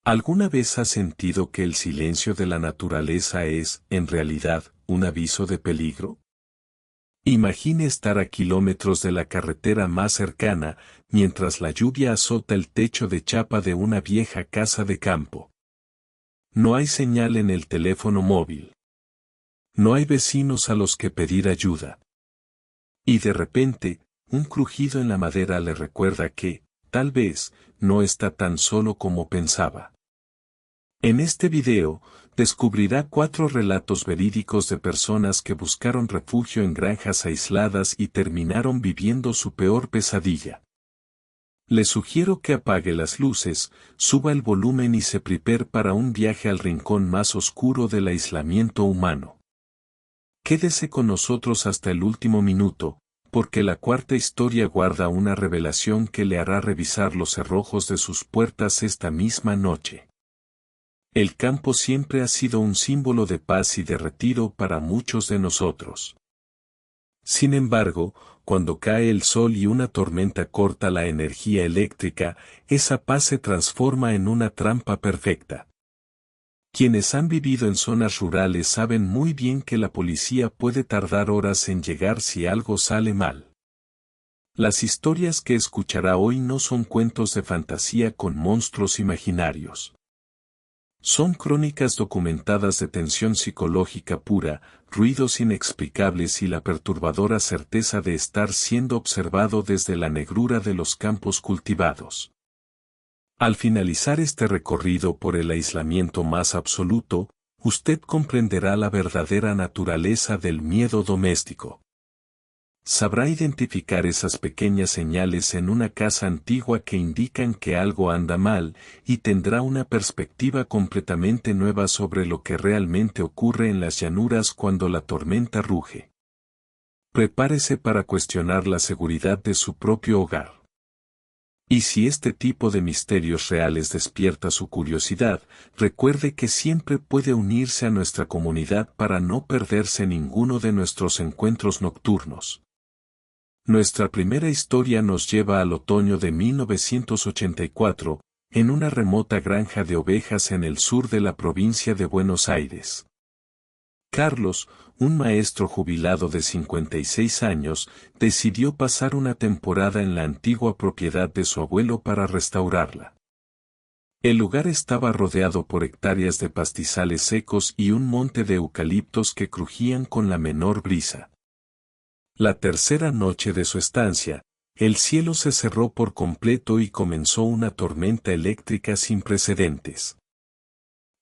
¿Alguna vez has sentido que el silencio de la naturaleza es, en realidad, un aviso de peligro? Imagine estar a kilómetros de la carretera más cercana, mientras la lluvia azota el techo de chapa de una vieja casa de campo. No hay señal en el teléfono móvil. No hay vecinos a los que pedir ayuda. Y de repente, un crujido en la madera le recuerda que, tal vez, no está tan solo como pensaba. En este video, descubrirá 4 relatos verídicos de personas que buscaron refugio en granjas aisladas y terminaron viviendo su peor pesadilla. Le sugiero que apague las luces, suba el volumen y se prepare para un viaje al rincón más oscuro del aislamiento humano. Quédese con nosotros hasta el último minuto, porque la cuarta historia guarda una revelación que le hará revisar los cerrojos de sus puertas esta misma noche. El campo siempre ha sido un símbolo de paz y de retiro para muchos de nosotros. Sin embargo, cuando cae el sol y una tormenta corta la energía eléctrica, esa paz se transforma en una trampa perfecta. Quienes han vivido en zonas rurales saben muy bien que la policía puede tardar horas en llegar si algo sale mal. Las historias que escuchará hoy no son cuentos de fantasía con monstruos imaginarios. Son crónicas documentadas de tensión psicológica pura, ruidos inexplicables y la perturbadora certeza de estar siendo observado desde la negrura de los campos cultivados. Al finalizar este recorrido por el aislamiento más absoluto, usted comprenderá la verdadera naturaleza del miedo doméstico. Sabrá identificar esas pequeñas señales en una casa antigua que indican que algo anda mal, y tendrá una perspectiva completamente nueva sobre lo que realmente ocurre en las llanuras cuando la tormenta ruge. Prepárese para cuestionar la seguridad de su propio hogar. Y si este tipo de misterios reales despierta su curiosidad, recuerde que siempre puede unirse a nuestra comunidad para no perderse ninguno de nuestros encuentros nocturnos. Nuestra primera historia nos lleva al otoño de 1984, en una remota granja de ovejas en el sur de la provincia de Buenos Aires. Carlos, un maestro jubilado de 56 años, decidió pasar una temporada en la antigua propiedad de su abuelo para restaurarla. El lugar estaba rodeado por hectáreas de pastizales secos y un monte de eucaliptos que crujían con la menor brisa. La tercera noche de su estancia, el cielo se cerró por completo y comenzó una tormenta eléctrica sin precedentes.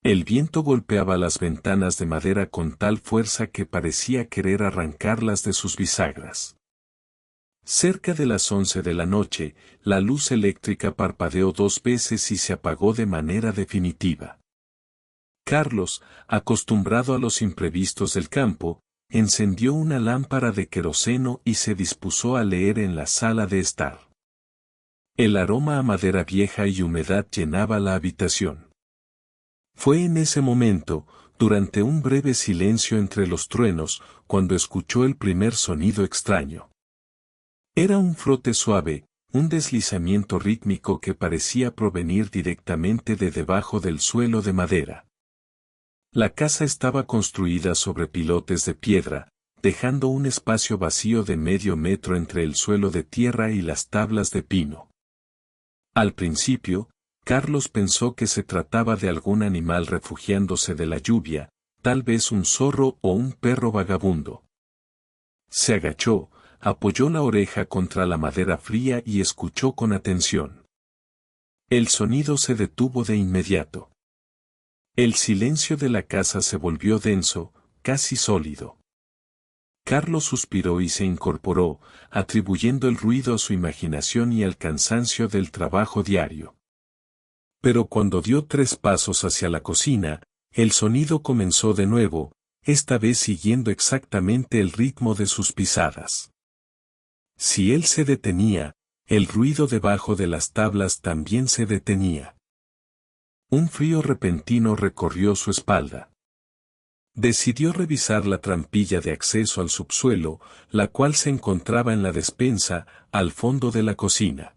El viento golpeaba las ventanas de madera con tal fuerza que parecía querer arrancarlas de sus bisagras. Cerca de las 11 de la noche, la luz eléctrica parpadeó 2 veces y se apagó de manera definitiva. Carlos, acostumbrado a los imprevistos del campo, encendió una lámpara de queroseno y se dispuso a leer en la sala de estar. El aroma a madera vieja y humedad llenaba la habitación. Fue en ese momento, durante un breve silencio entre los truenos, cuando escuchó el primer sonido extraño. Era un frote suave, un deslizamiento rítmico que parecía provenir directamente de debajo del suelo de madera. La casa estaba construida sobre pilotes de piedra, dejando un espacio vacío de medio metro entre el suelo de tierra y las tablas de pino. Al principio, Carlos pensó que se trataba de algún animal refugiándose de la lluvia, tal vez un zorro o un perro vagabundo. Se agachó, apoyó la oreja contra la madera fría y escuchó con atención. El sonido se detuvo de inmediato. El silencio de la casa se volvió denso, casi sólido. Carlos suspiró y se incorporó, atribuyendo el ruido a su imaginación y al cansancio del trabajo diario. Pero cuando dio 3 pasos hacia la cocina, el sonido comenzó de nuevo, esta vez siguiendo exactamente el ritmo de sus pisadas. Si él se detenía, el ruido debajo de las tablas también se detenía. Un frío repentino recorrió su espalda. Decidió revisar la trampilla de acceso al subsuelo, la cual se encontraba en la despensa, al fondo de la cocina.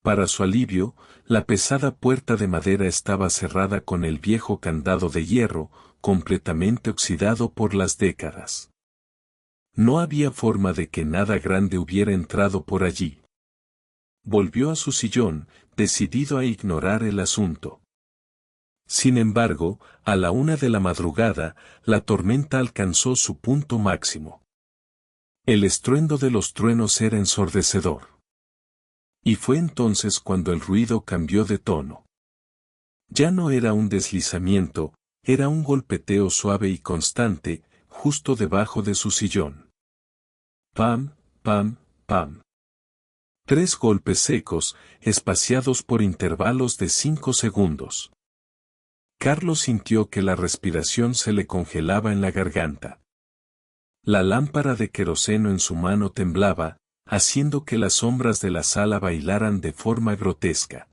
Para su alivio, la pesada puerta de madera estaba cerrada con el viejo candado de hierro, completamente oxidado por las décadas. No había forma de que nada grande hubiera entrado por allí. Volvió a su sillón, decidido a ignorar el asunto. Sin embargo, a la 1 de la madrugada, la tormenta alcanzó su punto máximo. El estruendo de los truenos era ensordecedor. Y fue entonces cuando el ruido cambió de tono. Ya no era un deslizamiento, era un golpeteo suave y constante, justo debajo de su sillón. Pam, pam, pam. 3 golpes secos, espaciados por intervalos de 5 segundos. Carlos sintió que la respiración se le congelaba en la garganta. La lámpara de queroseno en su mano temblaba, haciendo que las sombras de la sala bailaran de forma grotesca.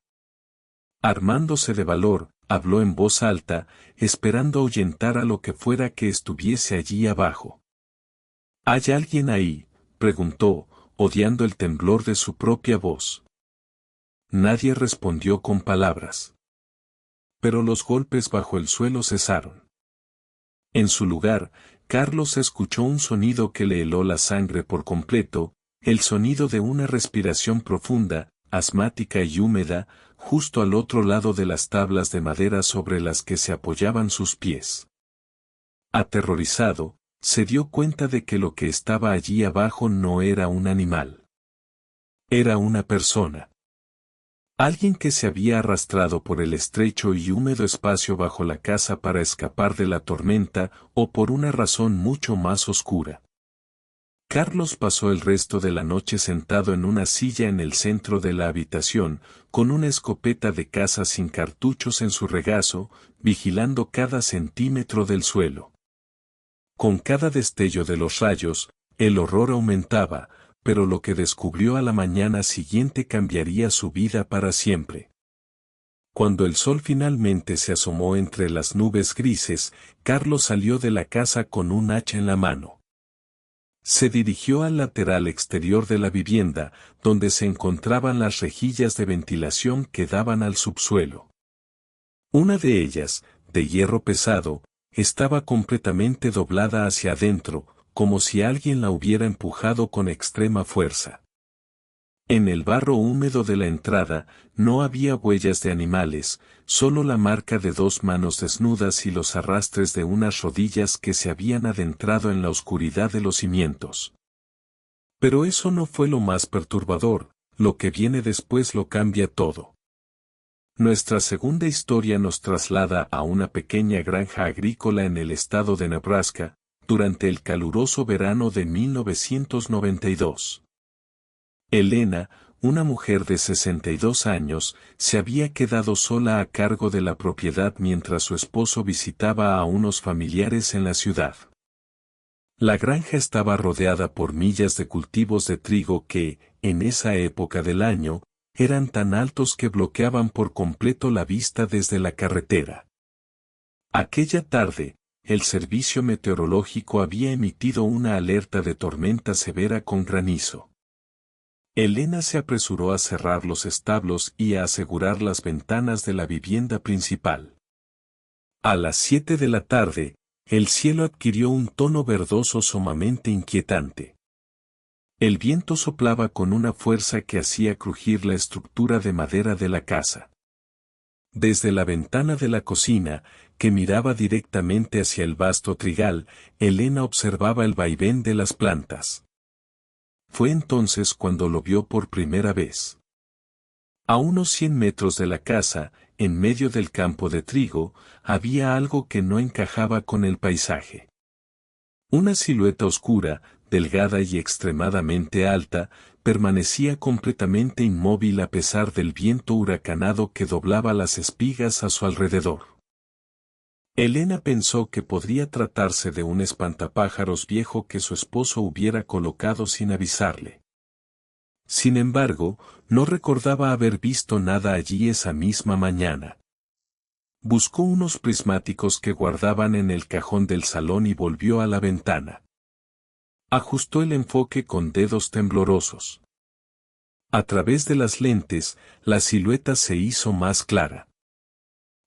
Armándose de valor, habló en voz alta, esperando ahuyentar a lo que fuera que estuviese allí abajo. ¿Hay alguien ahí?, preguntó, odiando el temblor de su propia voz. Nadie respondió con palabras. Pero los golpes bajo el suelo cesaron. En su lugar, Carlos escuchó un sonido que le heló la sangre por completo, el sonido de una respiración profunda, asmática y húmeda, justo al otro lado de las tablas de madera sobre las que se apoyaban sus pies. Aterrorizado, se dio cuenta de que lo que estaba allí abajo no era un animal. Era una persona. Alguien que se había arrastrado por el estrecho y húmedo espacio bajo la casa para escapar de la tormenta o por una razón mucho más oscura. Carlos pasó el resto de la noche sentado en una silla en el centro de la habitación, con una escopeta de caza sin cartuchos en su regazo, vigilando cada centímetro del suelo. Con cada destello de los rayos, el horror aumentaba, pero lo que descubrió a la mañana siguiente cambiaría su vida para siempre. Cuando el sol finalmente se asomó entre las nubes grises, Carlos salió de la casa con un hacha en la mano. Se dirigió al lateral exterior de la vivienda, donde se encontraban las rejillas de ventilación que daban al subsuelo. Una de ellas, de hierro pesado, estaba completamente doblada hacia adentro, como si alguien la hubiera empujado con extrema fuerza. En el barro húmedo de la entrada, no había huellas de animales, solo la marca de 2 manos desnudas y los arrastres de unas rodillas que se habían adentrado en la oscuridad de los cimientos. Pero eso no fue lo más perturbador, lo que viene después lo cambia todo. Nuestra segunda historia nos traslada a una pequeña granja agrícola en el estado de Nebraska, durante el caluroso verano de 1992. Elena, una mujer de 62 años, se había quedado sola a cargo de la propiedad mientras su esposo visitaba a unos familiares en la ciudad. La granja estaba rodeada por millas de cultivos de trigo que, en esa época del año, eran tan altos que bloqueaban por completo la vista desde la carretera. Aquella tarde, el servicio meteorológico había emitido una alerta de tormenta severa con granizo. Elena se apresuró a cerrar los establos y a asegurar las ventanas de la vivienda principal. A las 7 de la tarde, el cielo adquirió un tono verdoso sumamente inquietante. El viento soplaba con una fuerza que hacía crujir la estructura de madera de la casa. Desde la ventana de la cocina, que miraba directamente hacia el vasto trigal, Elena observaba el vaivén de las plantas. Fue entonces cuando lo vio por primera vez. A unos 100 metros de la casa, en medio del campo de trigo, había algo que no encajaba con el paisaje. Una silueta oscura, delgada y extremadamente alta, permanecía completamente inmóvil a pesar del viento huracanado que doblaba las espigas a su alrededor. Elena pensó que podría tratarse de un espantapájaros viejo que su esposo hubiera colocado sin avisarle. Sin embargo, no recordaba haber visto nada allí esa misma mañana. Buscó unos prismáticos que guardaban en el cajón del salón y volvió a la ventana. Ajustó el enfoque con dedos temblorosos. A través de las lentes, la silueta se hizo más clara.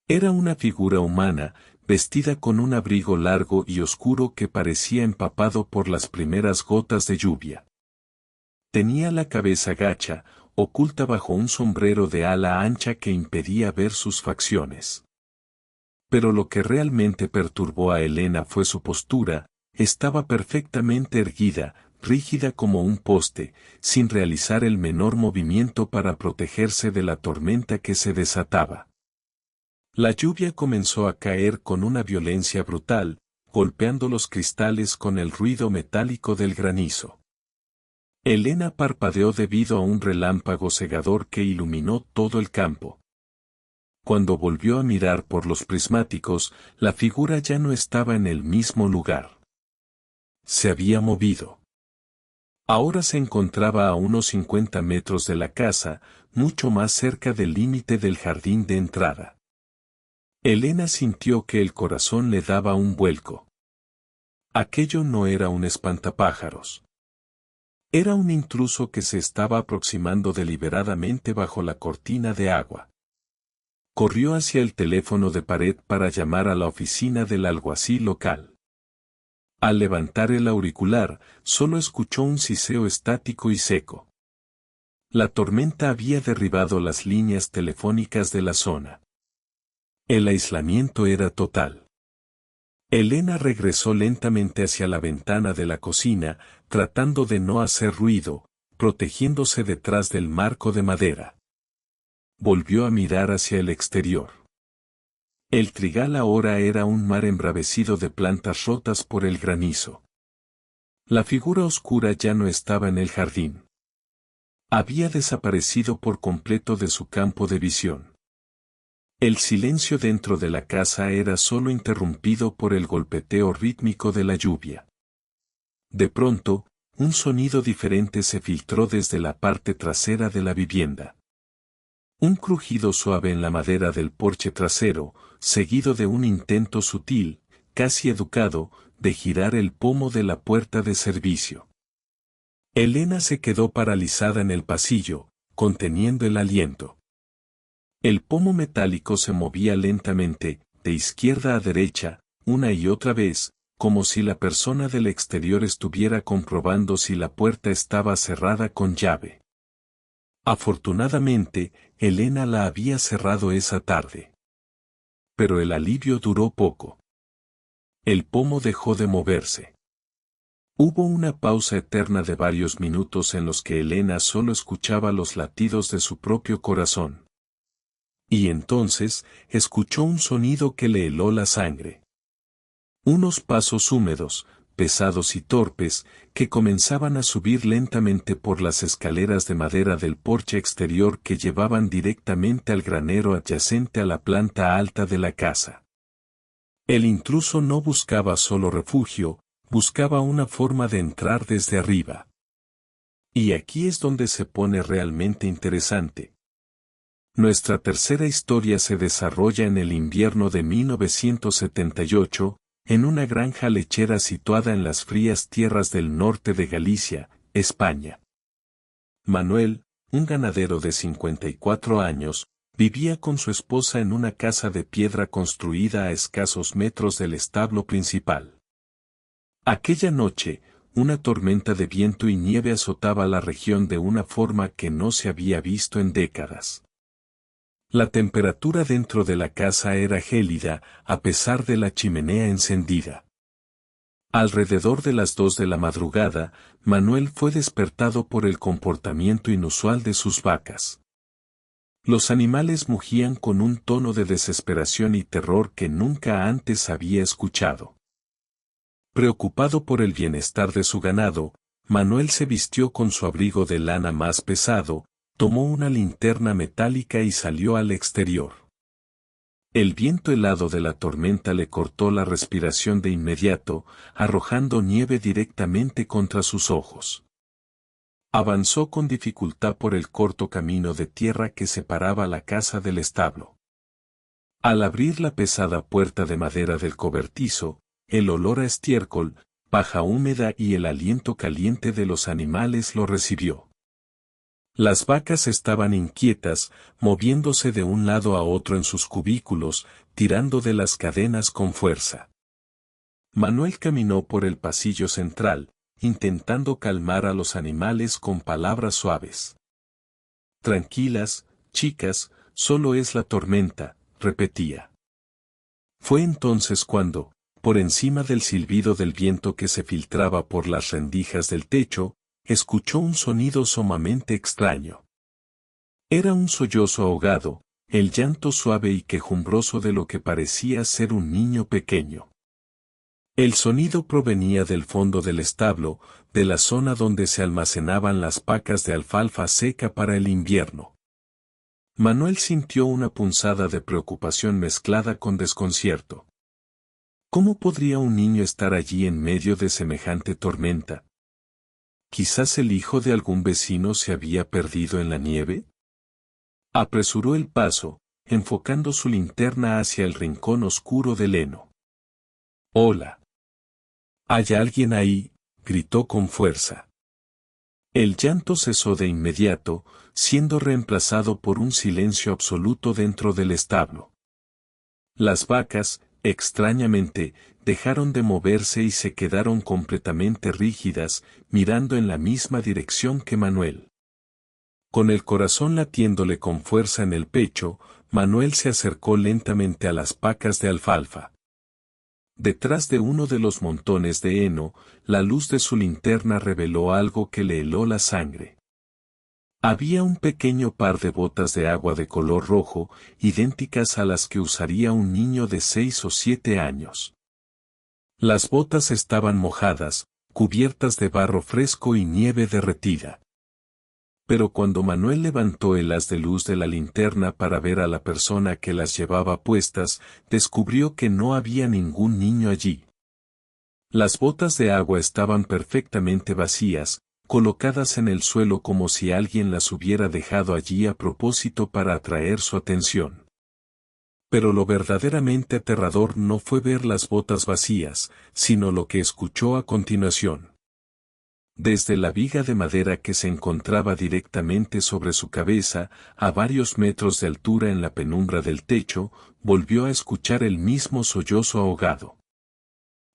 Era una figura humana, vestida con un abrigo largo y oscuro que parecía empapado por las primeras gotas de lluvia. Tenía la cabeza gacha, oculta bajo un sombrero de ala ancha que impedía ver sus facciones. Pero lo que realmente perturbó a Elena fue su postura. Estaba perfectamente erguida, rígida como un poste, sin realizar el menor movimiento para protegerse de la tormenta que se desataba. La lluvia comenzó a caer con una violencia brutal, golpeando los cristales con el ruido metálico del granizo. Elena parpadeó debido a un relámpago cegador que iluminó todo el campo. Cuando volvió a mirar por los prismáticos, la figura ya no estaba en el mismo lugar. Se había movido. Ahora se encontraba a unos 50 metros de la casa, mucho más cerca del límite del jardín de entrada. Elena sintió que el corazón le daba un vuelco. Aquello no era un espantapájaros. Era un intruso que se estaba aproximando deliberadamente bajo la cortina de agua. Corrió hacia el teléfono de pared para llamar a la oficina del alguacil local. Al levantar el auricular, solo escuchó un siseo estático y seco. La tormenta había derribado las líneas telefónicas de la zona. El aislamiento era total. Elena regresó lentamente hacia la ventana de la cocina, tratando de no hacer ruido, protegiéndose detrás del marco de madera. Volvió a mirar hacia el exterior. El trigal ahora era un mar embravecido de plantas rotas por el granizo. La figura oscura ya no estaba en el jardín. Había desaparecido por completo de su campo de visión. El silencio dentro de la casa era solo interrumpido por el golpeteo rítmico de la lluvia. De pronto, un sonido diferente se filtró desde la parte trasera de la vivienda. Un crujido suave en la madera del porche trasero, seguido de un intento sutil, casi educado, de girar el pomo de la puerta de servicio. Elena se quedó paralizada en el pasillo, conteniendo el aliento. El pomo metálico se movía lentamente, de izquierda a derecha, una y otra vez, como si la persona del exterior estuviera comprobando si la puerta estaba cerrada con llave. Afortunadamente, Elena la había cerrado esa tarde. Pero el alivio duró poco. El pomo dejó de moverse. Hubo una pausa eterna de varios minutos en los que Elena solo escuchaba los latidos de su propio corazón. Y entonces, escuchó un sonido que le heló la sangre. Unos pasos húmedos, pesados y torpes, que comenzaban a subir lentamente por las escaleras de madera del porche exterior que llevaban directamente al granero adyacente a la planta alta de la casa. El intruso no buscaba solo refugio, buscaba una forma de entrar desde arriba. Y aquí es donde se pone realmente interesante. Nuestra tercera historia se desarrolla en el invierno de 1978, en una granja lechera situada en las frías tierras del norte de Galicia, España. Manuel, un ganadero de 54 años, vivía con su esposa en una casa de piedra construida a escasos metros del establo principal. Aquella noche, una tormenta de viento y nieve azotaba la región de una forma que no se había visto en décadas. La temperatura dentro de la casa era gélida, a pesar de la chimenea encendida. Alrededor de las 2 de la madrugada, Manuel fue despertado por el comportamiento inusual de sus vacas. Los animales mugían con un tono de desesperación y terror que nunca antes había escuchado. Preocupado por el bienestar de su ganado, Manuel se vistió con su abrigo de lana más pesado, tomó una linterna metálica y salió al exterior. El viento helado de la tormenta le cortó la respiración de inmediato, arrojando nieve directamente contra sus ojos. Avanzó con dificultad por el corto camino de tierra que separaba la casa del establo. Al abrir la pesada puerta de madera del cobertizo, el olor a estiércol, paja húmeda y el aliento caliente de los animales lo recibió. Las vacas estaban inquietas, moviéndose de un lado a otro en sus cubículos, tirando de las cadenas con fuerza. Manuel caminó por el pasillo central, intentando calmar a los animales con palabras suaves. Tranquilas, chicas, solo es la tormenta, repetía. Fue entonces cuando, por encima del silbido del viento que se filtraba por las rendijas del techo, escuchó un sonido sumamente extraño. Era un sollozo ahogado, el llanto suave y quejumbroso de lo que parecía ser un niño pequeño. El sonido provenía del fondo del establo, de la zona donde se almacenaban las pacas de alfalfa seca para el invierno. Manuel sintió una punzada de preocupación mezclada con desconcierto. ¿Cómo podría un niño estar allí en medio de semejante tormenta? ¿Quizás el hijo de algún vecino se había perdido en la nieve? Apresuró el paso, enfocando su linterna hacia el rincón oscuro del heno. «Hola. ¿Hay alguien ahí?», gritó con fuerza. El llanto cesó de inmediato, siendo reemplazado por un silencio absoluto dentro del establo. Las vacas, extrañamente, dejaron de moverse y se quedaron completamente rígidas, mirando en la misma dirección que Manuel. Con el corazón latiéndole con fuerza en el pecho, Manuel se acercó lentamente a las pacas de alfalfa. Detrás de uno de los montones de heno, la luz de su linterna reveló algo que le heló la sangre. Había un pequeño par de botas de agua de color rojo, idénticas a las que usaría un niño de 6 o 7 años. Las botas estaban mojadas, cubiertas de barro fresco y nieve derretida. Pero cuando Manuel levantó el haz de luz de la linterna para ver a la persona que las llevaba puestas, descubrió que no había ningún niño allí. Las botas de agua estaban perfectamente vacías, colocadas en el suelo como si alguien las hubiera dejado allí a propósito para atraer su atención. Pero lo verdaderamente aterrador no fue ver las botas vacías, sino lo que escuchó a continuación. Desde la viga de madera que se encontraba directamente sobre su cabeza, a varios metros de altura en la penumbra del techo, volvió a escuchar el mismo sollozo ahogado.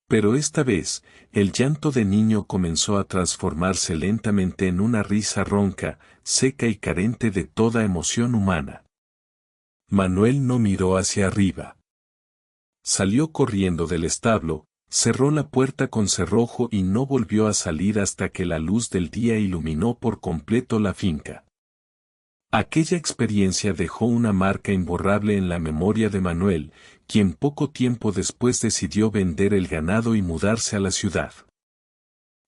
Pero esta vez, el llanto de niño comenzó a transformarse lentamente en una risa ronca, seca y carente de toda emoción humana. Manuel no miró hacia arriba. Salió corriendo del establo, cerró la puerta con cerrojo y no volvió a salir hasta que la luz del día iluminó por completo la finca. Aquella experiencia dejó una marca imborrable en la memoria de Manuel, quien poco tiempo después decidió vender el ganado y mudarse a la ciudad.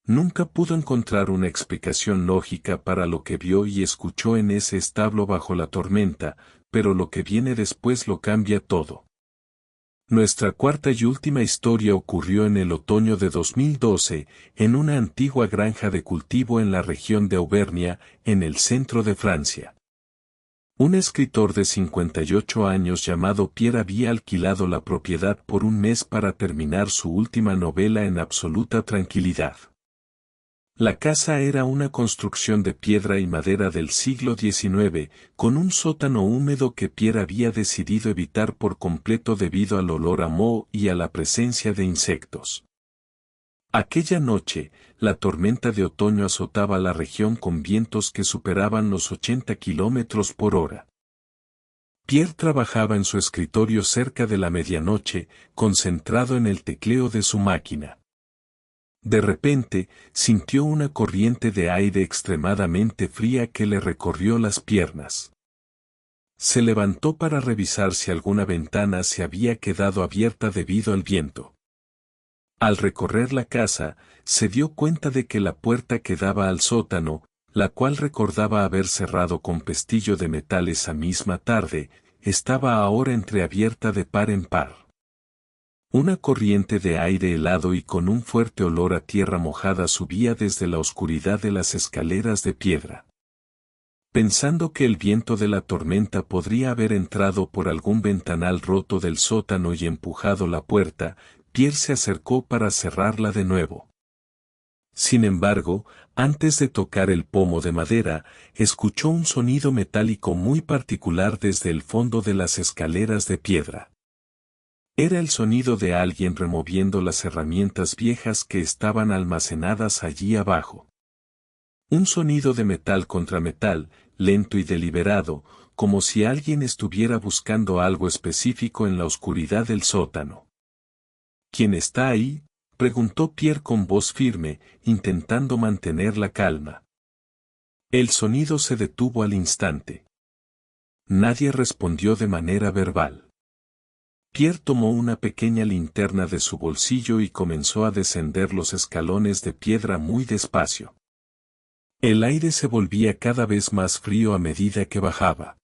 Nunca pudo encontrar una explicación lógica para lo que vio y escuchó en ese establo bajo la tormenta, pero lo que viene después lo cambia todo. Nuestra cuarta y última historia ocurrió en el otoño de 2012, en una antigua granja de cultivo en la región de Auvernia, en el centro de Francia. Un escritor de 58 años llamado Pierre había alquilado la propiedad por un mes para terminar su última novela en absoluta tranquilidad. La casa era una construcción de piedra y madera del siglo XIX, con un sótano húmedo que Pierre había decidido evitar por completo debido al olor a moho y a la presencia de insectos. Aquella noche, la tormenta de otoño azotaba la región con vientos que superaban los 80 kilómetros por hora. Pierre trabajaba en su escritorio cerca de la medianoche, concentrado en el tecleo de su máquina. De repente, sintió una corriente de aire extremadamente fría que le recorrió las piernas. Se levantó para revisar si alguna ventana se había quedado abierta debido al viento. Al recorrer la casa, se dio cuenta de que la puerta que daba al sótano, la cual recordaba haber cerrado con pestillo de metal esa misma tarde, estaba ahora entreabierta de par en par. Una corriente de aire helado y con un fuerte olor a tierra mojada subía desde la oscuridad de las escaleras de piedra. Pensando que el viento de la tormenta podría haber entrado por algún ventanal roto del sótano y empujado la puerta, Pierre se acercó para cerrarla de nuevo. Sin embargo, antes de tocar el pomo de madera, escuchó un sonido metálico muy particular desde el fondo de las escaleras de piedra. Era el sonido de alguien removiendo las herramientas viejas que estaban almacenadas allí abajo. Un sonido de metal contra metal, lento y deliberado, como si alguien estuviera buscando algo específico en la oscuridad del sótano. ¿Quién está ahí?, preguntó Pierre con voz firme, intentando mantener la calma. El sonido se detuvo al instante. Nadie respondió de manera verbal. Pierre tomó una pequeña linterna de su bolsillo y comenzó a descender los escalones de piedra muy despacio. El aire se volvía cada vez más frío a medida que bajaba.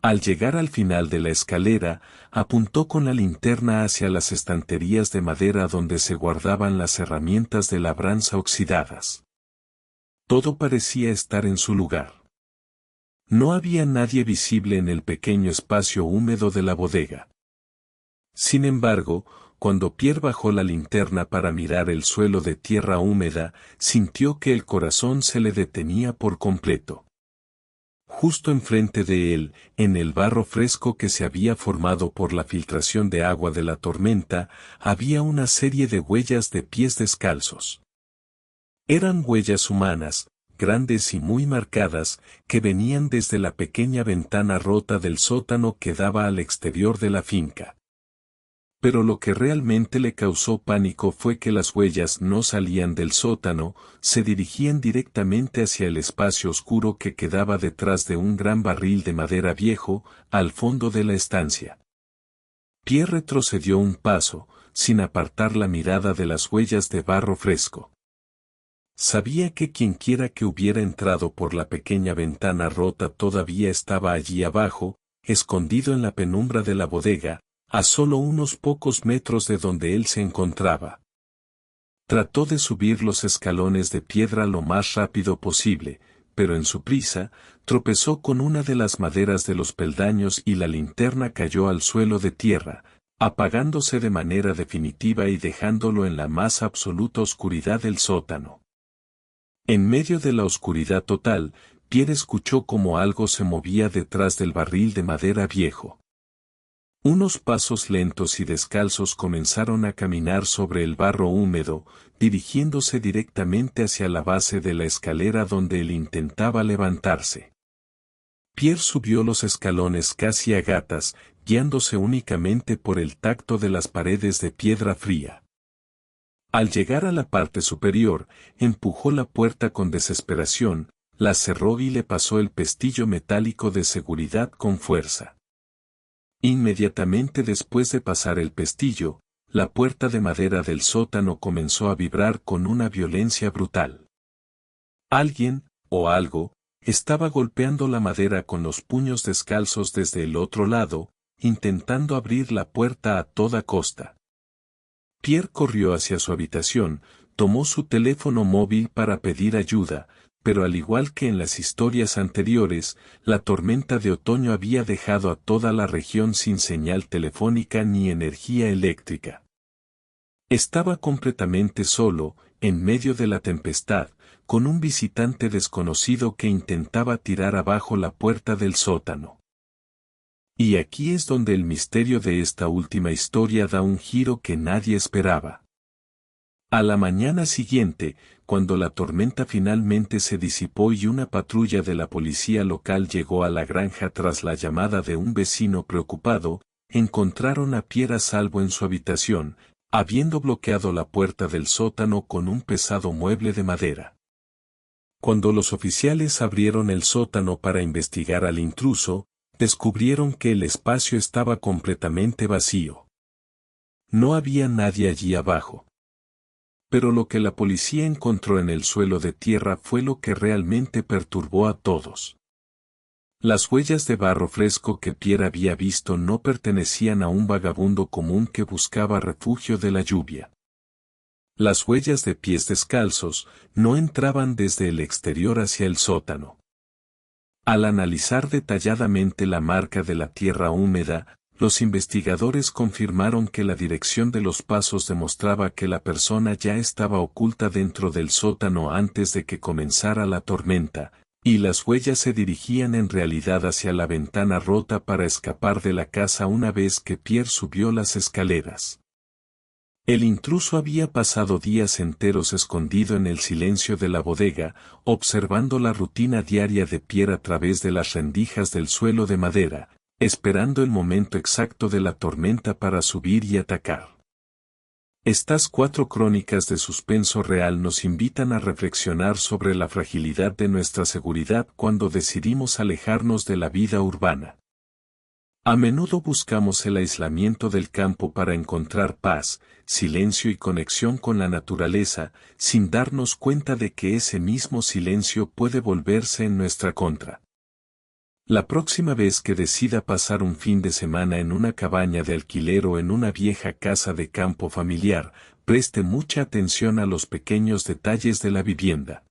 Al llegar al final de la escalera, apuntó con la linterna hacia las estanterías de madera donde se guardaban las herramientas de labranza oxidadas. Todo parecía estar en su lugar. No había nadie visible en el pequeño espacio húmedo de la bodega. Sin embargo, cuando Pierre bajó la linterna para mirar el suelo de tierra húmeda, sintió que el corazón se le detenía por completo. Justo enfrente de él, en el barro fresco que se había formado por la filtración de agua de la tormenta, había una serie de huellas de pies descalzos. Eran huellas humanas, grandes y muy marcadas, que venían desde la pequeña ventana rota del sótano que daba al exterior de la finca. Pero lo que realmente le causó pánico fue que las huellas no salían del sótano, se dirigían directamente hacia el espacio oscuro que quedaba detrás de un gran barril de madera viejo, al fondo de la estancia. Pierre retrocedió un paso, sin apartar la mirada de las huellas de barro fresco. Sabía que quienquiera que hubiera entrado por la pequeña ventana rota todavía estaba allí abajo, escondido en la penumbra de la bodega, a solo unos pocos metros de donde él se encontraba. Trató de subir los escalones de piedra lo más rápido posible, pero en su prisa, tropezó con una de las maderas de los peldaños y la linterna cayó al suelo de tierra, apagándose de manera definitiva y dejándolo en la más absoluta oscuridad del sótano. En medio de la oscuridad total, Pierre escuchó como algo se movía detrás del barril de madera viejo. Unos pasos lentos y descalzos comenzaron a caminar sobre el barro húmedo, dirigiéndose directamente hacia la base de la escalera donde él intentaba levantarse. Pierre subió los escalones casi a gatas, guiándose únicamente por el tacto de las paredes de piedra fría. Al llegar a la parte superior, empujó la puerta con desesperación, la cerró y le pasó el pestillo metálico de seguridad con fuerza. Inmediatamente después de pasar el pestillo, la puerta de madera del sótano comenzó a vibrar con una violencia brutal. Alguien, o algo, estaba golpeando la madera con los puños descalzos desde el otro lado, intentando abrir la puerta a toda costa. Pierre corrió hacia su habitación, tomó su teléfono móvil para pedir ayuda, pero al igual que en las historias anteriores, la tormenta de otoño había dejado a toda la región sin señal telefónica ni energía eléctrica. Estaba completamente solo, en medio de la tempestad, con un visitante desconocido que intentaba tirar abajo la puerta del sótano. Y aquí es donde el misterio de esta última historia da un giro que nadie esperaba. A la mañana siguiente, cuando la tormenta finalmente se disipó y una patrulla de la policía local llegó a la granja tras la llamada de un vecino preocupado, encontraron a Pierre a salvo en su habitación, habiendo bloqueado la puerta del sótano con un pesado mueble de madera. Cuando los oficiales abrieron el sótano para investigar al intruso, descubrieron que el espacio estaba completamente vacío. No había nadie allí abajo. Pero lo que la policía encontró en el suelo de tierra fue lo que realmente perturbó a todos. Las huellas de barro fresco que Pierre había visto no pertenecían a un vagabundo común que buscaba refugio de la lluvia. Las huellas de pies descalzos no entraban desde el exterior hacia el sótano. Al analizar detalladamente la marca de la tierra húmeda, Los investigadores confirmaron que la dirección de los pasos demostraba que la persona ya estaba oculta dentro del sótano antes de que comenzara la tormenta, y las huellas se dirigían en realidad hacia la ventana rota para escapar de la casa una vez que Pierre subió las escaleras. El intruso había pasado días enteros escondido en el silencio de la bodega, observando la rutina diaria de Pierre a través de las rendijas del suelo de madera, esperando el momento exacto de la tormenta para subir y atacar. Estas 4 crónicas de suspenso real nos invitan a reflexionar sobre la fragilidad de nuestra seguridad cuando decidimos alejarnos de la vida urbana. A menudo buscamos el aislamiento del campo para encontrar paz, silencio y conexión con la naturaleza, sin darnos cuenta de que ese mismo silencio puede volverse en nuestra contra. La próxima vez que decida pasar un fin de semana en una cabaña de alquiler o en una vieja casa de campo familiar, preste mucha atención a los pequeños detalles de la vivienda.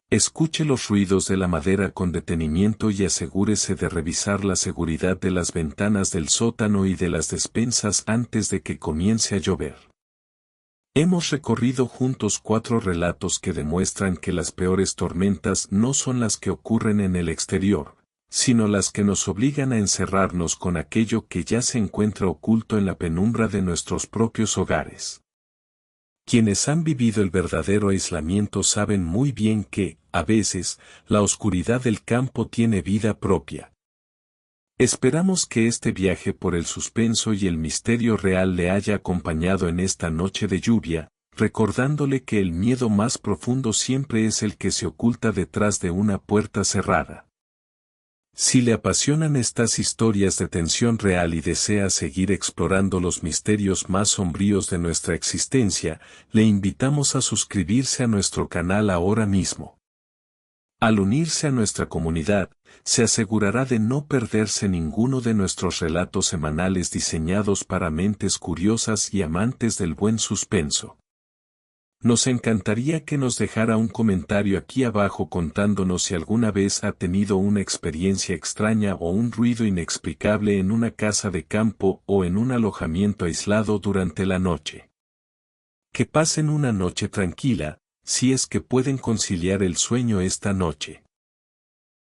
Escuche los ruidos de la madera con detenimiento y asegúrese de revisar la seguridad de las ventanas del sótano y de las despensas antes de que comience a llover. Hemos recorrido juntos 4 relatos que demuestran que las peores tormentas no son las que ocurren en el exterior, sino las que nos obligan a encerrarnos con aquello que ya se encuentra oculto en la penumbra de nuestros propios hogares. Quienes han vivido el verdadero aislamiento saben muy bien que, a veces, la oscuridad del campo tiene vida propia. Esperamos que este viaje por el suspenso y el misterio real le haya acompañado en esta noche de lluvia, recordándole que el miedo más profundo siempre es el que se oculta detrás de una puerta cerrada. Si le apasionan estas historias de tensión real y desea seguir explorando los misterios más sombríos de nuestra existencia, le invitamos a suscribirse a nuestro canal ahora mismo. Al unirse a nuestra comunidad, se asegurará de no perderse ninguno de nuestros relatos semanales diseñados para mentes curiosas y amantes del buen suspenso. Nos encantaría que nos dejara un comentario aquí abajo contándonos si alguna vez ha tenido una experiencia extraña o un ruido inexplicable en una casa de campo o en un alojamiento aislado durante la noche. Que pasen una noche tranquila, si es que pueden conciliar el sueño esta noche.